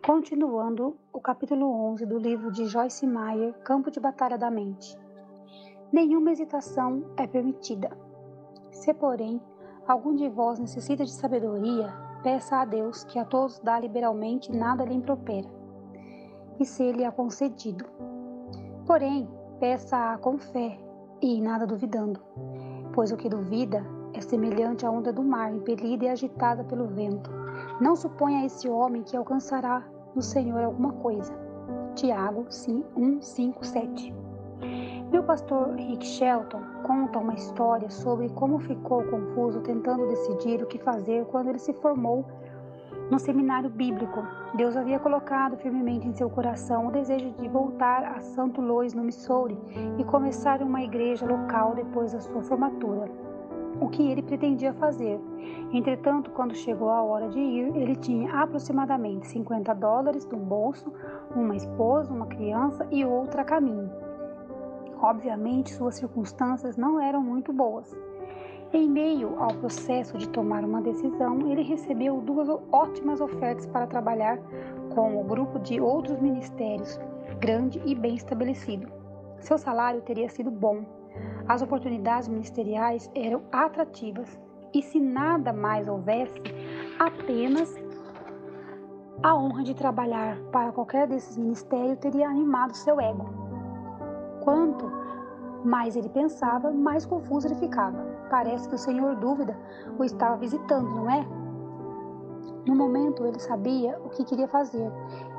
Continuando o capítulo 11 do livro de Joyce Meyer, Campo de Batalha da Mente. Nenhuma hesitação é permitida. Se, porém, algum de vós necessita de sabedoria, peça a Deus, que a todos dá liberalmente, nada lhe impropera, e ser-lhe é concedido. Porém, peça-a com fé e nada duvidando, pois o que duvida é semelhante à onda do mar, impelida e agitada pelo vento. Não suponha esse homem que alcançará no Senhor alguma coisa. Tiago 1, 5, 7. Meu pastor Rick Shelton conta uma história sobre como ficou confuso tentando decidir o que fazer quando ele se formou no seminário bíblico. Deus havia colocado firmemente em seu coração o desejo de voltar a St. Louis, no Missouri, e começar uma igreja local depois da sua formatura. O que ele pretendia fazer. Entretanto, quando chegou a hora de ir, ele tinha aproximadamente $50 no bolso, uma esposa, uma criança e outra a caminho. Obviamente, suas circunstâncias não eram muito boas. Em meio ao processo de tomar uma decisão, ele recebeu 2 ótimas ofertas para trabalhar com o grupo de outros ministérios, grande e bem estabelecido. Seu salário teria sido bom. As oportunidades ministeriais eram atrativas e, se nada mais houvesse, apenas a honra de trabalhar para qualquer desses ministérios teria animado seu ego. Quanto mais ele pensava, mais confuso ele ficava. Parece que o Senhor Dúvida o estava visitando, não é? No momento ele sabia o que queria fazer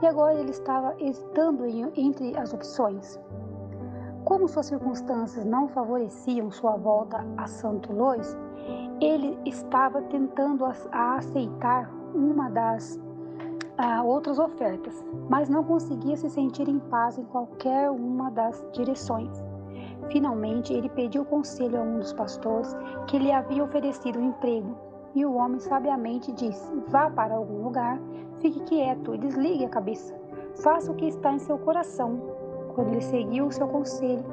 e agora ele estava hesitando entre as opções. Como suas circunstâncias não favoreciam sua volta a St. Louis, ele estava tentando aceitar uma das outras ofertas, mas não conseguia se sentir em paz em qualquer uma das direções. Finalmente, ele pediu conselho a um dos pastores que lhe havia oferecido um emprego, e o homem sabiamente disse: vá para algum lugar, fique quieto e desligue a cabeça. Faça o que está em seu coração. Quando ele seguiu o seu conselho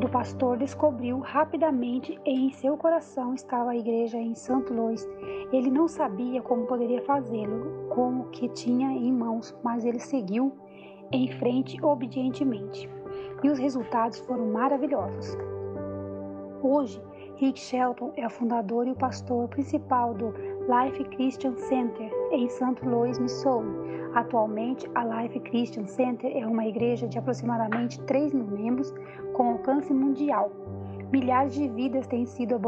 do pastor, descobriu rapidamente em seu coração estava a igreja em St. Louis. Ele não sabia como poderia fazê-lo com o que tinha em mãos, mas ele seguiu em frente obedientemente. E os resultados foram maravilhosos. Hoje, Rick Shelton é o fundador e o pastor principal do Life Christian Center em St. Louis, Missouri. Atualmente, a Life Christian Center é uma igreja de aproximadamente 3 mil membros com alcance mundial. Milhares de vidas têm sido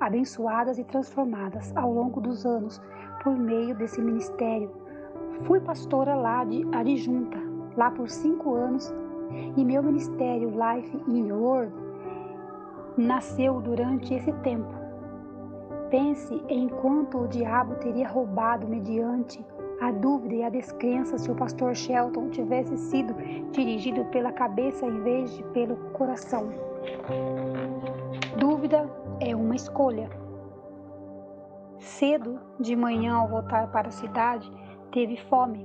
abençoadas e transformadas ao longo dos anos por meio desse ministério. Fui pastora lá adjunta, lá por 5 anos, e meu ministério Life in the World nasceu durante esse tempo. Pense em quanto o diabo teria roubado mediante a dúvida e a descrença se o pastor Shelton tivesse sido dirigido pela cabeça em vez de pelo coração. Dúvida é uma escolha. Cedo de manhã, ao voltar para a cidade, teve fome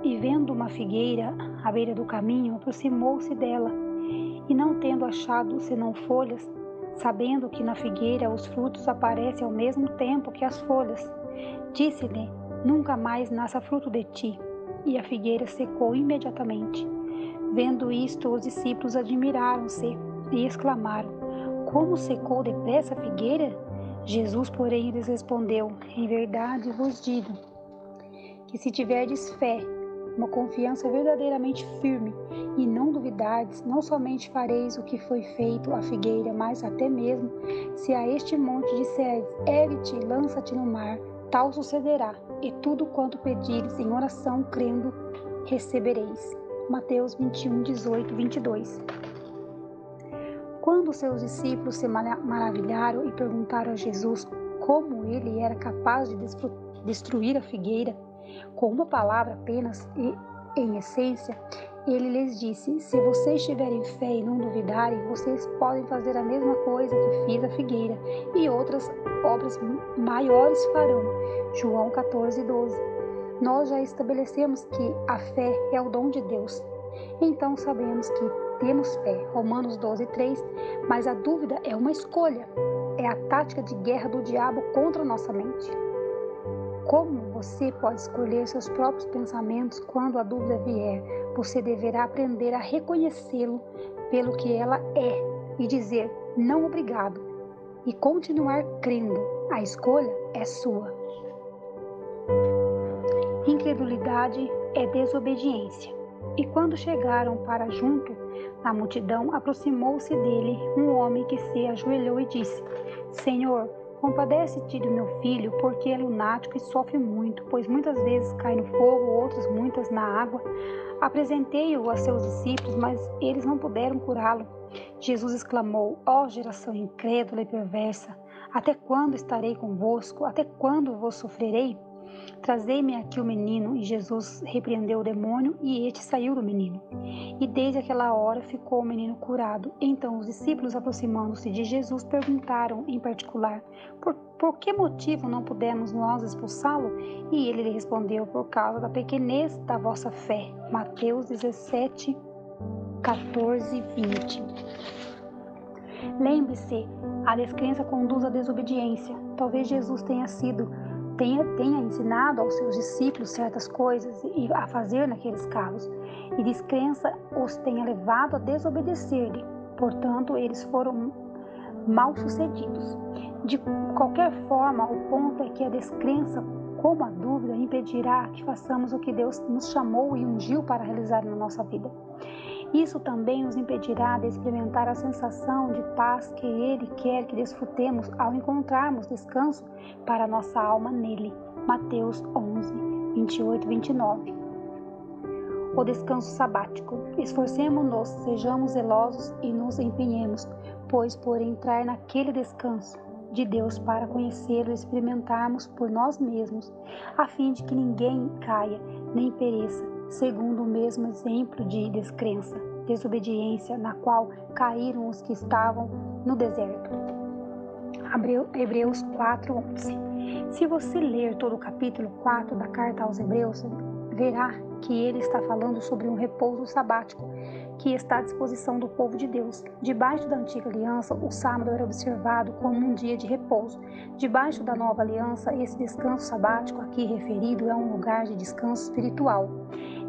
e vendo uma figueira à beira do caminho, aproximou-se dela e, não tendo achado senão folhas, sabendo que na figueira os frutos aparecem ao mesmo tempo que as folhas, disse-lhe: nunca mais nasça fruto de ti. E a figueira secou imediatamente. Vendo isto, os discípulos admiraram-se e exclamaram: como secou depressa a figueira? Jesus, porém, lhes respondeu: em verdade vos digo que se tiverdes fé, uma confiança verdadeiramente firme, e não duvidardes, não somente fareis o que foi feito à figueira, mas até mesmo, se a este monte disseres: ergue-te, lança-te no mar, tal sucederá, e tudo quanto pedires em oração, crendo, recebereis. Mateus 21, 18, 22. Quando seus discípulos se maravilharam e perguntaram a Jesus como ele era capaz de destruir a figueira, com uma palavra apenas e em essência, ele lhes disse: se vocês tiverem fé e não duvidarem, vocês podem fazer a mesma coisa que fiz a figueira, e outras obras maiores farão. João 14, 12. Nós já estabelecemos que a fé é o dom de Deus. Então sabemos que temos fé. Romanos 12, 3. Mas a dúvida é uma escolha. É a tática de guerra do diabo contra a nossa mente. Como você pode escolher seus próprios pensamentos quando a dúvida vier? Você deverá aprender a reconhecê-lo pelo que ela é e dizer não obrigado e continuar crendo. A escolha é sua. Incredulidade é desobediência. E quando chegaram para junto da multidão, aproximou-se dele um homem que se ajoelhou e disse: Senhor, compadece-te do meu filho, porque é lunático e sofre muito, pois muitas vezes cai no fogo, outras muitas na água. Apresentei-o a seus discípulos, mas eles não puderam curá-lo. Jesus exclamou: Ó geração incrédula e perversa, até quando estarei convosco? Até quando vos sofrerei? Trazei-me aqui o menino. E Jesus repreendeu o demônio, e este saiu do menino. E desde aquela hora ficou o menino curado. Então os discípulos, aproximando-se de Jesus, perguntaram em particular: Por que motivo não pudemos nós expulsá-lo? E ele lhe respondeu: Por causa da pequenez da vossa fé. Mateus 17, 14 e 20. Lembre-se, a descrença conduz à desobediência. Talvez Jesus tenha ensinado aos seus discípulos certas coisas a fazer naqueles casos, e descrença os tenha levado a desobedecer-lhe. Portanto, eles foram mal sucedidos. De qualquer forma, o ponto é que a descrença, como a dúvida, impedirá que façamos o que Deus nos chamou e ungiu para realizar na nossa vida. Isso também nos impedirá de experimentar a sensação de paz que Ele quer que desfrutemos ao encontrarmos descanso para a nossa alma nele. Mateus 11, 28 e 29. O descanso sabático. Esforcemo-nos, sejamos zelosos e nos empenhemos, pois por entrar naquele descanso de Deus para conhecê-lo e experimentarmos por nós mesmos, a fim de que ninguém caia nem pereça, segundo o mesmo exemplo de descrença, desobediência, na qual caíram os que estavam no deserto. Hebreus 4:11. Se você ler todo o capítulo 4 da carta aos Hebreus, verá que ele está falando sobre um repouso sabático que está à disposição do povo de Deus. Debaixo da antiga aliança, o sábado era observado como um dia de repouso. Debaixo da nova aliança, esse descanso sabático aqui referido é um lugar de descanso espiritual.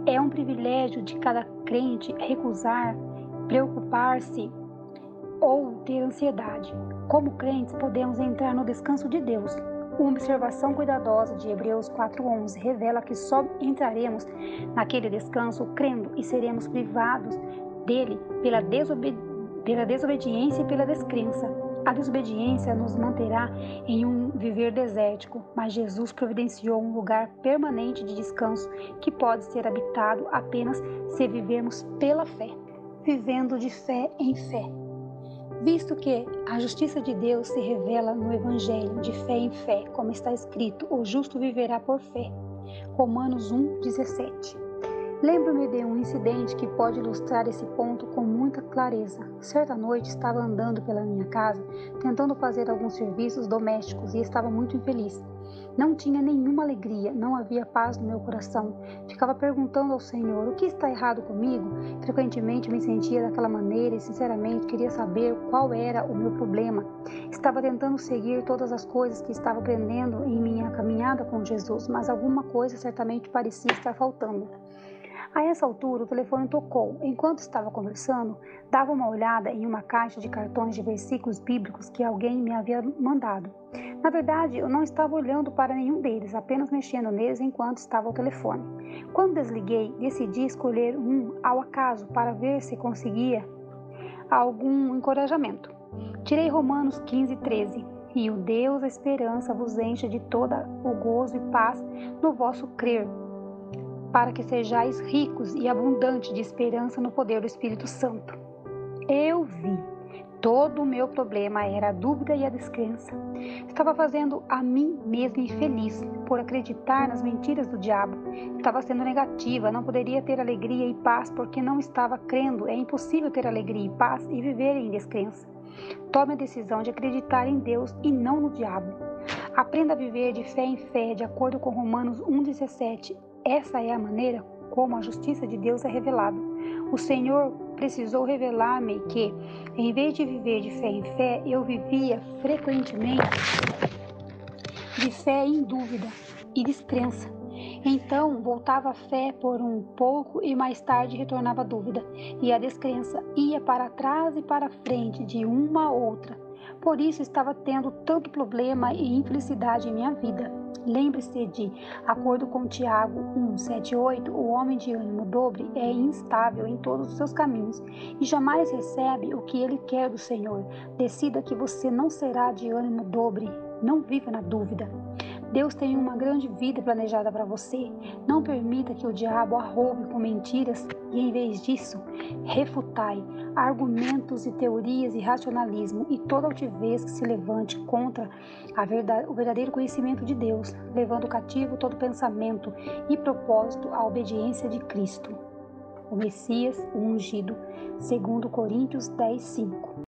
É um privilégio de cada crente recusar, preocupar-se ou ter ansiedade. Como crentes, podemos entrar no descanso de Deus. Uma observação cuidadosa de Hebreus 4:11 revela que só entraremos naquele descanso crendo e seremos privados dele pela desobediência e pela descrença. A desobediência nos manterá em um viver desértico, mas Jesus providenciou um lugar permanente de descanso que pode ser habitado apenas se vivermos pela fé, vivendo de fé em fé. Visto que a justiça de Deus se revela no Evangelho de fé em fé, como está escrito, o justo viverá por fé. Romanos 1:17. Lembro-me de um incidente que pode ilustrar esse ponto com muita clareza. Certa noite estava andando pela minha casa, tentando fazer alguns serviços domésticos e estava muito infeliz. Não tinha nenhuma alegria, não havia paz no meu coração. Ficava perguntando ao Senhor: o que está errado comigo? Frequentemente me sentia daquela maneira e sinceramente queria saber qual era o meu problema. Estava tentando seguir todas as coisas que estava aprendendo em minha caminhada com Jesus, mas alguma coisa certamente parecia estar faltando. A essa altura, o telefone tocou. Enquanto estava conversando, dava uma olhada em uma caixa de cartões de versículos bíblicos que alguém me havia mandado. Na verdade, eu não estava olhando para nenhum deles, apenas mexendo neles enquanto estava ao telefone. Quando desliguei, decidi escolher um ao acaso para ver se conseguia algum encorajamento. Tirei Romanos 15:13. E o Deus da esperança vos encha de todo o gozo e paz no vosso crer, para que sejais ricos e abundantes de esperança no poder do Espírito Santo. Eu vi. Todo o meu problema era a dúvida e a descrença. Estava fazendo a mim mesma infeliz por acreditar nas mentiras do diabo. Estava sendo negativa, não poderia ter alegria e paz porque não estava crendo. É impossível ter alegria e paz e viver em descrença. Tome a decisão de acreditar em Deus e não no diabo. Aprenda a viver de fé em fé, de acordo com Romanos 1:17. Essa é a maneira como a justiça de Deus é revelada. O Senhor precisou revelar-me que, em vez de viver de fé em fé, eu vivia frequentemente de fé em dúvida. e descrença. Então voltava a fé por um pouco e mais tarde retornava a dúvida, e a descrença ia para trás e para frente de uma a outra. Por isso estava tendo tanto problema e infelicidade em minha vida. Lembre-se de acordo com Tiago 1:7-8, o homem de ânimo dobre é instável em todos os seus caminhos e jamais recebe o que ele quer do Senhor. Decida que você não será de ânimo dobre, não viva na dúvida. Deus tem uma grande vida planejada para você. Não permita que o diabo a roube com mentiras e, em vez disso, refutai argumentos e teorias e racionalismo e toda altivez que se levante contra o verdadeiro conhecimento de Deus, levando cativo todo pensamento e propósito à obediência de Cristo, o Messias, o ungido, segundo Coríntios 10:5.